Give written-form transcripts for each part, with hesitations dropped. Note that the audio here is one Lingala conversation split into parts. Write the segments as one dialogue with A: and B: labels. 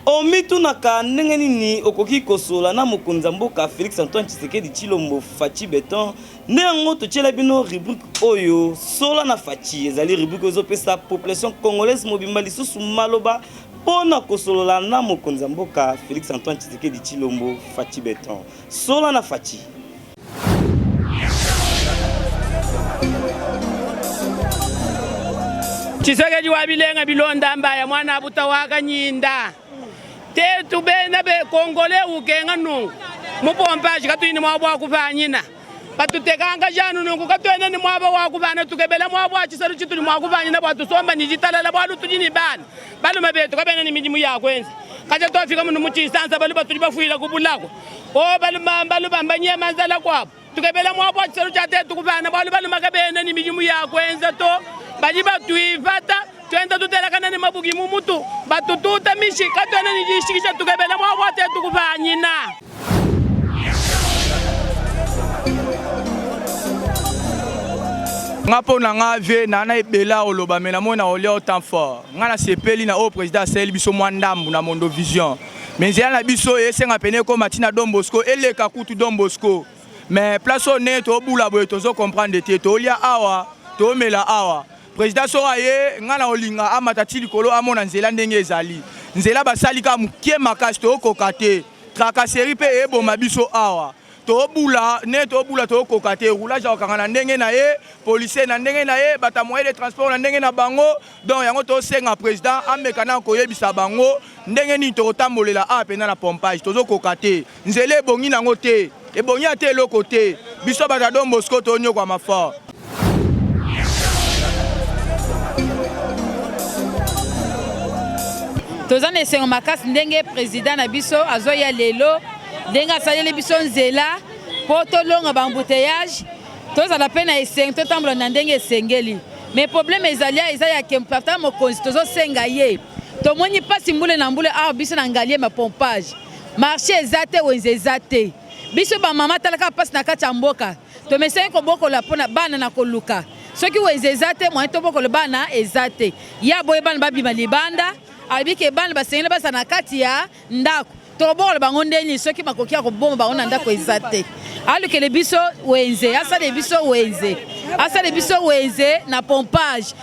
A: Omitunaka ndenge nini okoki kosola na mokonzi mboka Félix Antoine Tshisekedi Tshilombo Faci Beton ndengo totiela bino rubrique oyo sola na Faci ezali rubrique ezopesa population congolaise mobimba lisusu maloba pona kosolola na mokonzi mboka Félix Antoine Tshisekedi Tshilombo Faci Beton sola na Faci.
B: Tshisekedi wabilenga bilonda mbaya mwana butawaka nyinda te tubena be kongole ukenga nungu mupompaji katwini mwabo akuvanyina batutekanga janu nungu katwene ni mwabo wakuvana tukebela mwabo achisaru chitu ni mwakuvanyina bwatusomba ni jitalala bwalu tujini bana balu mabetu kabena ni mijimu yakwenza kaja tofika munu muchisansa balu batuli bafuila kubulako o balu bambanye manzala kwabo tukebela mwabo achisaru chate tukuvana balu makabena ni mijimu yakwenza to bajiba tuivata twenda tutelakana ni mabugi mumutu batututa mishika twena nijishikisha tukebela mwawate tukuvanyina
C: ngapo na ngave na ebela oloba mena mona olia autant fort ngana sepeli na au président Sel biso mwandambu na Mondo Vision menzela na biso esenga pene ko matina Don Bosco eleka kutu Don Bosco mais place honnête obula boye tozo comprendre te to olia awa to mela awa président Soraye ngana olinga amatati likolo amona nzela ndenge ezali nzela basalika mukie makasi to kokate tracasserie pe eboma biso awa to bula ne to bula to kokate roulage okanga ndenge na ye policier na ndenge na ye bata moyen de transport na ndenge na bango donc yango to senga président amekana koyebisa bango ndenge ni to tambolela a pena na pompage tozo kokate nzela ebongi nango te ebongi ate eloko te biso bata Don Bosco to nyokwa mafa.
D: Tozana esengo makasi ndenge président na biso azoya lelo ndenge asaleli biso nzela po tolonga bambouteillage tozala pe na esengo totambola na ndenge esengeli mais problème ezali eza ya kempata mokonzi tozosenga ye tomoni pasi mbule na mbule awa biso na ngalie ma pompage marché eza te wenze eza te biso bamama talaka pasi na kati ya mboka tomesengi kobokola mpona bana na koluka soki wenze eza te moyen tobokola bana eza te ya boye bana babima libanda alibike bana basengeli basa na kati ya ndako tobokola bango ndeni soki makoki ya koboma bango na ndako eza te alukele biso wenze asale biso wenze na pompage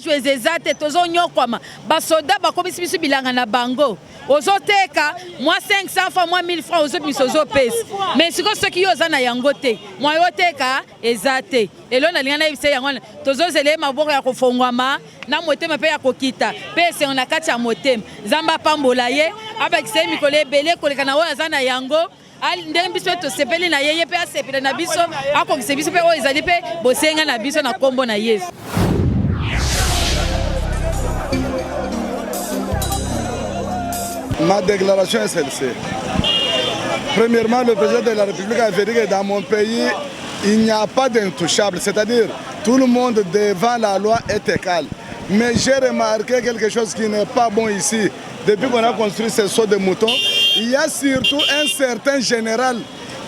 D: wenze eza te tozonyokwama basoda bakomisi biso bilanga na bango ozoteka mwa 500 francs mwa 1000 francs ozobimisa ozopesa mais siko soki yo oza na yango te mwa yoteka eza te elo nalinga na yebisa yango tozozela maboko ya kofongwama na motema mpe ya kokita mpe esengo na kati ya motema nzambe apambola ye abakisa ye mikolo ebele koleka na oyo aza na yango ndenge biso mpe tosepeli na ye mpe asepela na biso akokisa biso mpe oyo ezali mpe bosenga na biso na kombo na Yesu.
E: Ma déclaration est celle-ci. Premièrement, le président de la République a dit que dans mon pays, il n'y a pas d'intouchable, c'est-à-dire tout le monde devant la loi est égal. Mais j'ai remarqué quelque chose qui n'est pas bon ici. Depuis qu'on a construit ce saut de moutons, il y a surtout un certain général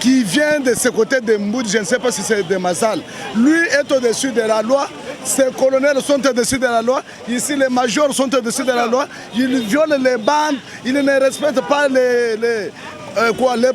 E: qui vient de ce côté de Mboud, je ne sais pas si c'est de Massal. Lui est au-dessus de la loi. Ces colonels sont au-dessus de la loi. Ici, les majors sont au-dessus de la loi. Ils violent les bandes. Ils ne respectent pas les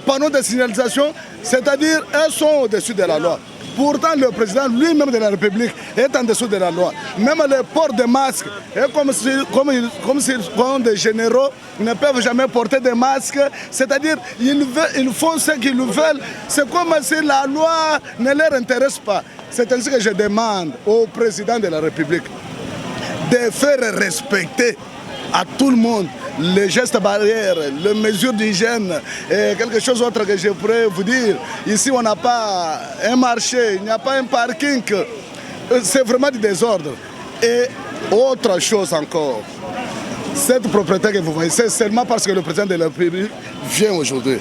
E: panneaux de signalisation. C'est-à-dire, ils sont au-dessus de la loi. Pourtant, le président lui-même de la République est en dessous de la loi. Même le port de masques, comme s'ils sont des généraux, ils ne peuvent jamais porter de masques. C'est-à-dire, ils font ce qu'ils veulent. C'est comme si la loi ne leur intéresse pas. C'est ainsi que je demande au président de la République de faire respecter à tout le monde les gestes barrières, les mesures d'hygiène et quelque chose d'autre que je pourrais vous dire. Ici, on n'a pas un marché, il n'y a pas un parking. C'est vraiment du désordre. Et autre chose encore, cette propriété que vous voyez, c'est seulement parce que le président de la République vient aujourd'hui.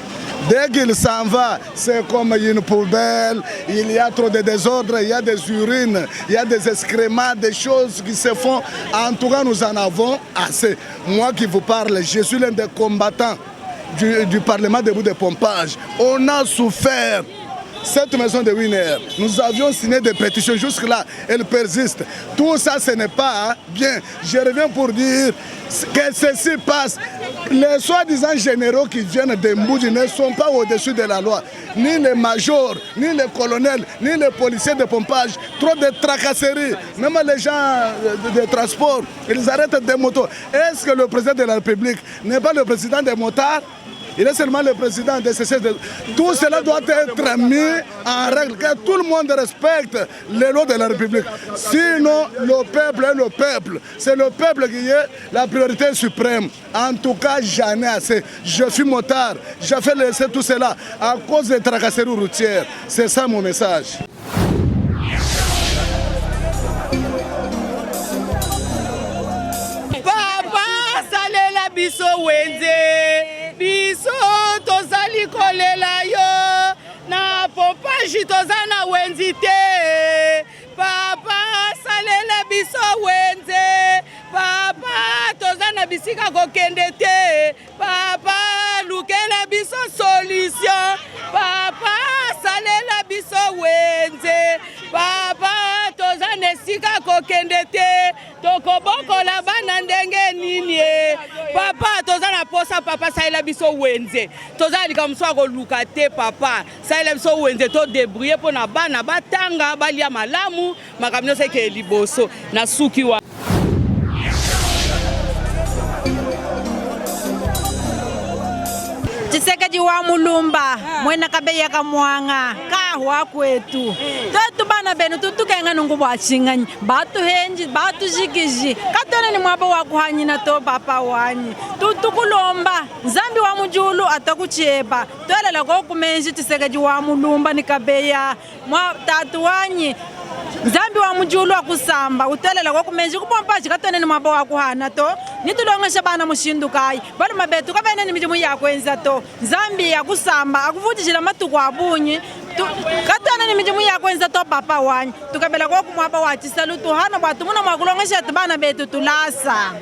E: Dès qu'il s'en va, c'est comme une poubelle, il y a trop de désordre, il y a des urines, il y a des excréments, des choses qui se font. En tout cas, nous en avons assez. Moi qui vous parle, je suis l'un des combattants du Parlement debout de pompage. On a souffert. Cette maison de Wiener, nous avions signé des pétitions jusque-là, elle persiste. Tout ça, ce n'est pas bien. Je reviens pour dire que ceci passe. Les soi-disant généraux qui viennent de Mboudi ne sont pas au-dessus de la loi. Ni les majors, ni les colonels, ni les policiers de pompage. Trop de tracasseries. Même les gens de transport, ils arrêtent des motos. Est-ce que le président de la République n'est pas le président des motards? Il est seulement le président de CCD. Tout cela doit être mis en règle, que tout le monde respecte les lois de la République. Sinon, le peuple est le peuple. C'est le peuple qui est la priorité suprême. En tout cas, j'en ai assez. Je suis motard. J'ai fait laisser tout cela à cause des tracasseries routières. C'est ça mon message.
B: Papa, salela biso wenze. Biso tozali kolela yo na pompaji tozana wenzi te. Papa salela biso wenze. Papa tozana bisika kokende te. Papa lukela biso solution. Papa salela biso wenze. Papa tozana sika kokende te. Tokobokola bana ndenge nini. Papa tozana posa papa salela biso wenze. Tozali kamswa ko luka te papa. Salela biso wenze to débrouiller pona bana batanga balia malamu makamino seke liboso na suki wa.
D: Tshisekedi wa mulumba mwena kabeya ka mwanga ka hwa kwetu totu bana benu tutukenga nungu bwachinganya batu henji batu jikiji katone ni mwabo wa kuhanyina to papa wanyi tutukulomba nzambi wa mujulu atakucheba tolela ko kumenji Tshisekedi wa mulumba ni kabeya mwa tatu wanyi nzambi wa mujulu wa kusamba utolela kwa kumenji kupompa chikatone ni mwabo wa kuhana to nitulongesha bana mushindu kai bali mabetu kabene ni mijimu ya kwenza to nzambi ya kusamba akuvutishila matuku abunyi katone ni mijimu ya kwenza to papa wanyi tukabela kwa kumwaba wa chisalutu hana batu muna mwakulongesha bana betu tulasa.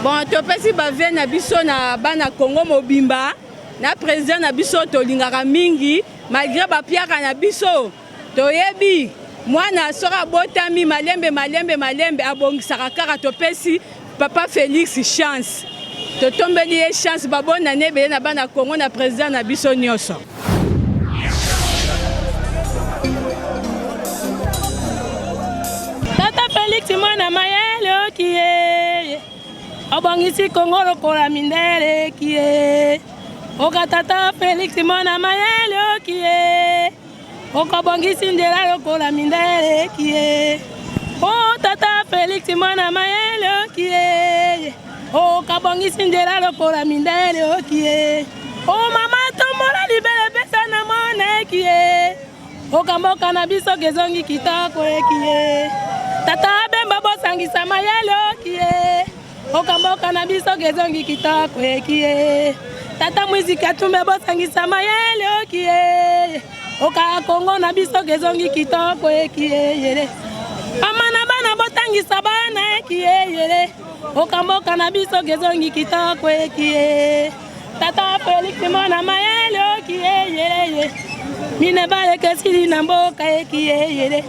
B: Bon topesi bavie na biso na bana Congo mobimba na président na biso tolingaka mingi malgré bapiaka na biso toyebi mwana sora botami malembe abongisaka kaka topesi papa Félix chance totombeli ye chance babona nebele na bana Congo na président na biso nyonso.
F: Tata Félix mwana mayele kiye abongisi Congo lokola mindele kiye oka tata Félix mwana mayele kiye oka bongisi ndela lokola mindele kiye o tata Félix mwana mayele kiye oka bongisi ndela lokola mindele kiye o mama tomola libele pesa na mona kiye oka mboka na biso gezongi kitoko kiye tata bemba bosangisa mayele kiye oka mboka na biso gezongi kitoko kiye tata muzika tumbe bosangisa mayele okie oka Kongo na biso gezongi kitoko ekie yere amana bana botangisa bana ekie yere oka mboka na biso gezongi kitoko ekie tata Félix mwana mayele okie yere mine bale kesili na mboka ekie yere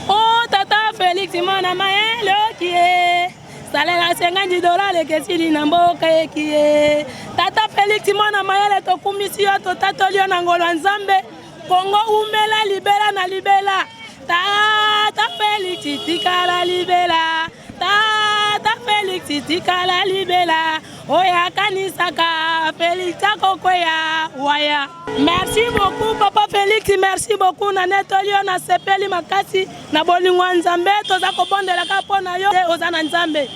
F: o tata Félix mwana mayele okie salela $50 kesili na mboka ekie tata Félix mwana mayele tokumisi yo totatolio na ngolo nzambe Kongo umela libela na libela tata Félix tikala libela tata Félix tikala libela oya kanisaka Félix akokwea waya. Merci beaucoup papa Félix, merci beaucoup na netolio na sepeli makasi na bolingwa nzambe toza kobondela ka pona yo ozana nzambe.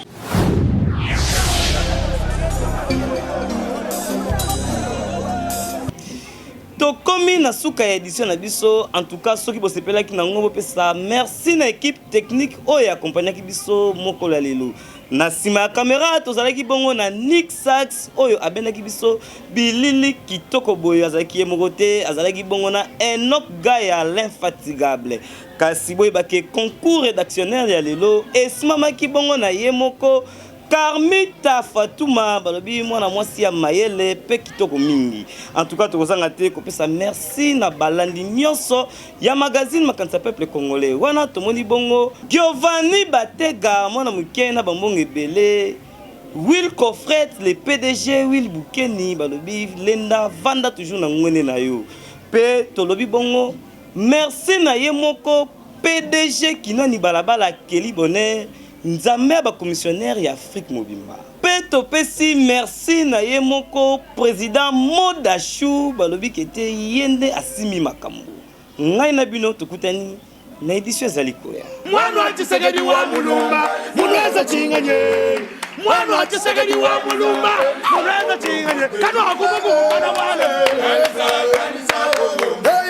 A: Tokomi na suka ya édition na biso en tout cas soki bosepelaki na ngo bopesa merci na équipe technique oyo accompagnaki biso mokolo lelo na sima ya caméra tozalaki bongo na Nick Sax oyo abendaki biso bilili kitoko boyo azalaki ye moko te azalaki bongo na Enoch Gaya l'infatigable kasi boye bake concours rédactionnel ya lelo esimamaki bongo na ye moko Carmita Fatouma balobi mwana mwasi ya mayele pe kitoko mingi. En tout cas tokozanga te kopesa merci na balandi nyonso ya magazine Makanisa Peuple Congolais. Wana tomoni bongo Giovanni Batega mwana muke na bambongo ebele. Will Coffret le PDG Will Bukeni balobi lenda vanda toujours na ngwene na yo. Pe tolobi bongo merci na ye moko PDG kinani balabala Kelly Bonheur. Nzambe ba commissionnaire ya Afrique Mobimba. Peto pesi merci na ye moko président Modachou balobi kete yende asimi makambo. Ngai na bino tukutani na édition zalikoya.
G: Mwana wa Tshisekedi wa Mulumba, munaweza chinganye. Mwana wa Tshisekedi wa Mulumba, munaweza chinganye. Kano hakumugumba na wale.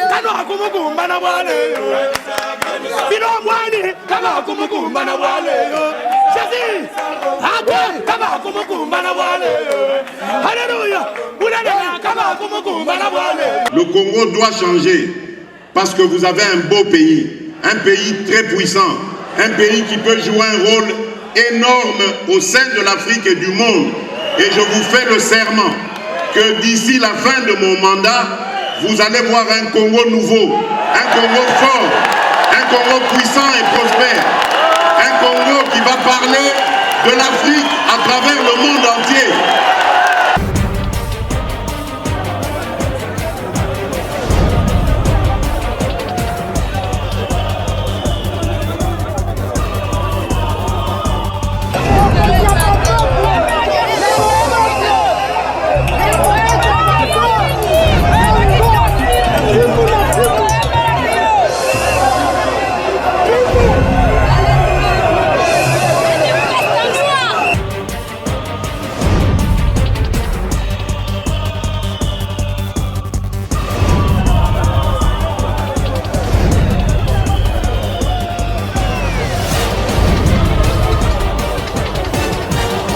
G: Kano hakumugumba na wale. Bino mwani kama hakumugumba na wale. Shasi, hata kama hakumugumba na wale. Alléluia. Unadela kama hakumugumba na wale.
H: Le Congo doit changer parce que vous avez un beau pays, un pays très puissant, un pays qui peut jouer un rôle énorme au sein de l'Afrique et du monde. Et je vous fais le serment que d'ici la fin de mon mandat, vous allez voir un Congo nouveau, un Congo fort, un Congo puissant et prospère, un Congo qui va parler de l'Afrique à travers le monde entier.